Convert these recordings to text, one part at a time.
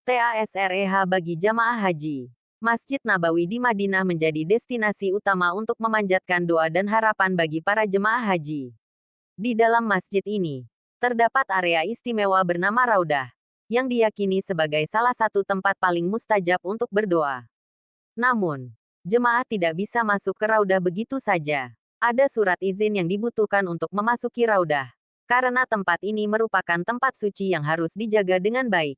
TASREH bagi jamaah haji. Masjid Nabawi di Madinah menjadi destinasi utama untuk memanjatkan doa dan harapan bagi para jemaah haji. Di dalam masjid ini, terdapat area istimewa bernama Raudah, yang diyakini sebagai salah satu tempat paling mustajab untuk berdoa. Namun, jemaah tidak bisa masuk ke Raudah begitu saja. Ada surat izin yang dibutuhkan untuk memasuki Raudah, karena tempat ini merupakan tempat suci yang harus dijaga dengan baik.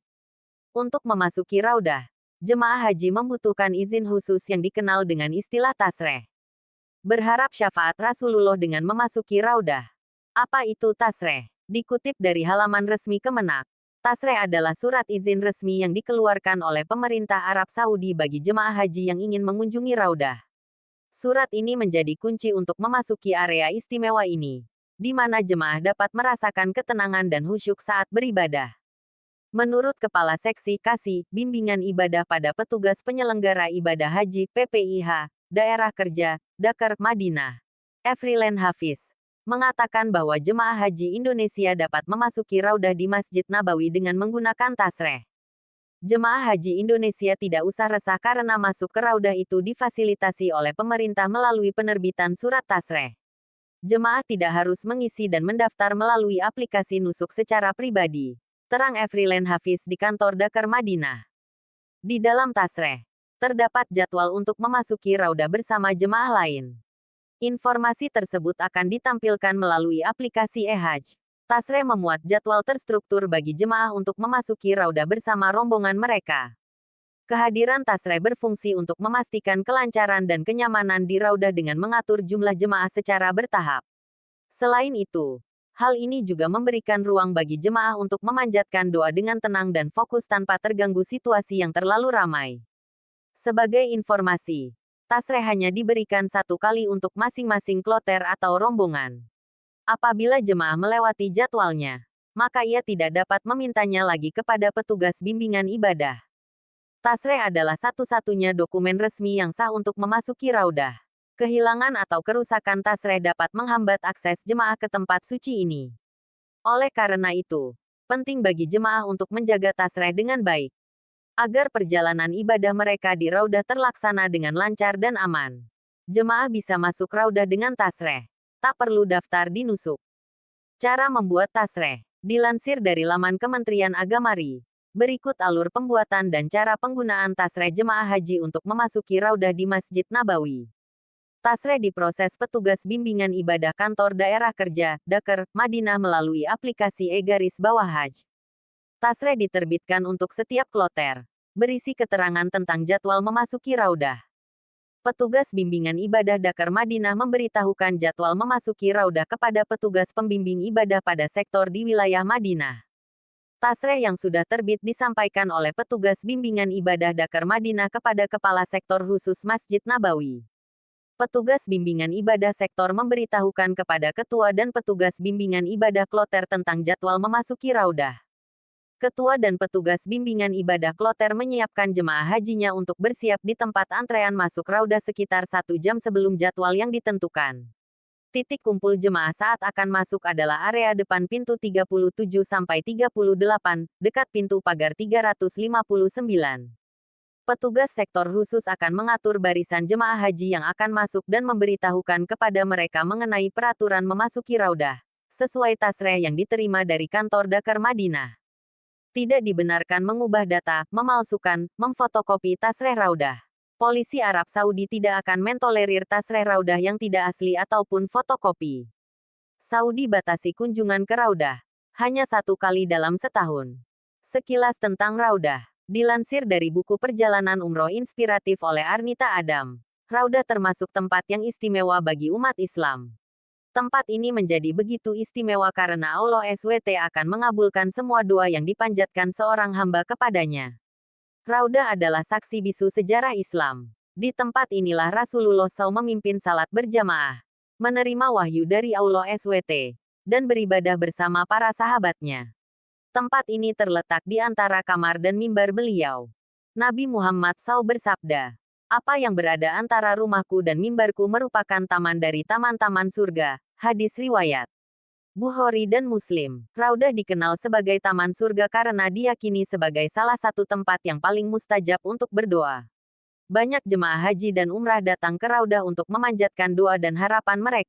Untuk memasuki Raudah, jemaah haji membutuhkan izin khusus yang dikenal dengan istilah tasreh. Berharap syafaat Rasulullah dengan memasuki Raudah. Apa itu tasreh? Dikutip dari halaman resmi Kemenak, tasreh adalah surat izin resmi yang dikeluarkan oleh pemerintah Arab Saudi bagi jemaah haji yang ingin mengunjungi Raudah. Surat ini menjadi kunci untuk memasuki area istimewa ini, di mana jemaah dapat merasakan ketenangan dan khusyuk saat beribadah. Menurut Kepala Seksi Kasih, Bimbingan Ibadah pada Petugas Penyelenggara Ibadah Haji PPIH, Daerah Kerja, Dakar, Madinah, Efrilen Hafiz, mengatakan bahwa jemaah haji Indonesia dapat memasuki Raudah di Masjid Nabawi dengan menggunakan tasreh. Jemaah haji Indonesia tidak usah resah karena masuk ke Raudah itu difasilitasi oleh pemerintah melalui penerbitan surat tasreh. Jemaah tidak harus mengisi dan mendaftar melalui aplikasi nusuk secara pribadi. Terang Efrilen Hafiz di kantor Dakar Madinah. Di dalam tasreh, terdapat jadwal untuk memasuki Raudah bersama jemaah lain. Informasi tersebut akan ditampilkan melalui aplikasi e-Hajj. Tasreh memuat jadwal terstruktur bagi jemaah untuk memasuki Raudah bersama rombongan mereka. Kehadiran tasreh berfungsi untuk memastikan kelancaran dan kenyamanan di Raudah dengan mengatur jumlah jemaah secara bertahap. Selain itu, hal ini juga memberikan ruang bagi jemaah untuk memanjatkan doa dengan tenang dan fokus tanpa terganggu situasi yang terlalu ramai. Sebagai informasi, tasreh hanya diberikan satu kali untuk masing-masing kloter atau rombongan. Apabila jemaah melewati jadwalnya, maka ia tidak dapat memintanya lagi kepada petugas bimbingan ibadah. Tasreh adalah satu-satunya dokumen resmi yang sah untuk memasuki Raudah. Kehilangan atau kerusakan tasreh dapat menghambat akses jemaah ke tempat suci ini. Oleh karena itu, penting bagi jemaah untuk menjaga tasreh dengan baik, agar perjalanan ibadah mereka di Raudah terlaksana dengan lancar dan aman. Jemaah bisa masuk Raudah dengan tasreh, tak perlu daftar di nusuk. Cara membuat tasreh, dilansir dari laman Kementerian Agama RI. Berikut alur pembuatan dan cara penggunaan tasreh jemaah haji untuk memasuki Raudah di Masjid Nabawi. Tasreh diproses petugas bimbingan ibadah kantor daerah kerja, Dakar, Madinah melalui aplikasi e-Hajj. Tasreh diterbitkan untuk setiap kloter, berisi keterangan tentang jadwal memasuki Raudah. Petugas bimbingan ibadah Dakar Madinah memberitahukan jadwal memasuki Raudah kepada petugas pembimbing ibadah pada sektor di wilayah Madinah. Tasreh yang sudah terbit disampaikan oleh petugas bimbingan ibadah Dakar Madinah kepada Kepala Sektor Khusus Masjid Nabawi. Petugas bimbingan ibadah sektor memberitahukan kepada ketua dan petugas bimbingan ibadah kloter tentang jadwal memasuki Raudah. Ketua dan petugas bimbingan ibadah kloter menyiapkan jemaah hajinya untuk bersiap di tempat antrean masuk Raudah sekitar 1 jam sebelum jadwal yang ditentukan. Titik kumpul jemaah saat akan masuk adalah area depan pintu 37-38, dekat pintu pagar 359. Petugas sektor khusus akan mengatur barisan jemaah haji yang akan masuk dan memberitahukan kepada mereka mengenai peraturan memasuki Raudah, sesuai tasreh yang diterima dari kantor Dakar Madinah. Tidak dibenarkan mengubah data, memalsukan, memfotokopi tasreh Raudah. Polisi Arab Saudi tidak akan mentolerir tasreh Raudah yang tidak asli ataupun fotokopi. Saudi batasi kunjungan ke Raudah, hanya 1 kali dalam setahun. Sekilas tentang Raudah. Dilansir dari buku Perjalanan Umroh Inspiratif oleh Arnita Adam, Raudah termasuk tempat yang istimewa bagi umat Islam. Tempat ini menjadi begitu istimewa karena Allah SWT akan mengabulkan semua doa yang dipanjatkan seorang hamba kepadanya. Raudah adalah saksi bisu sejarah Islam. Di tempat inilah Rasulullah SAW memimpin salat berjamaah, menerima wahyu dari Allah SWT, dan beribadah bersama para sahabatnya. Tempat ini terletak di antara kamar dan mimbar beliau. Nabi Muhammad SAW bersabda, "Apa yang berada antara rumahku dan mimbarku merupakan taman dari taman-taman surga." Hadis riwayat Bukhari dan Muslim. Raudah dikenal sebagai taman surga karena diyakini sebagai salah satu tempat yang paling mustajab untuk berdoa. Banyak jemaah haji dan umrah datang ke Raudah untuk memanjatkan doa dan harapan mereka.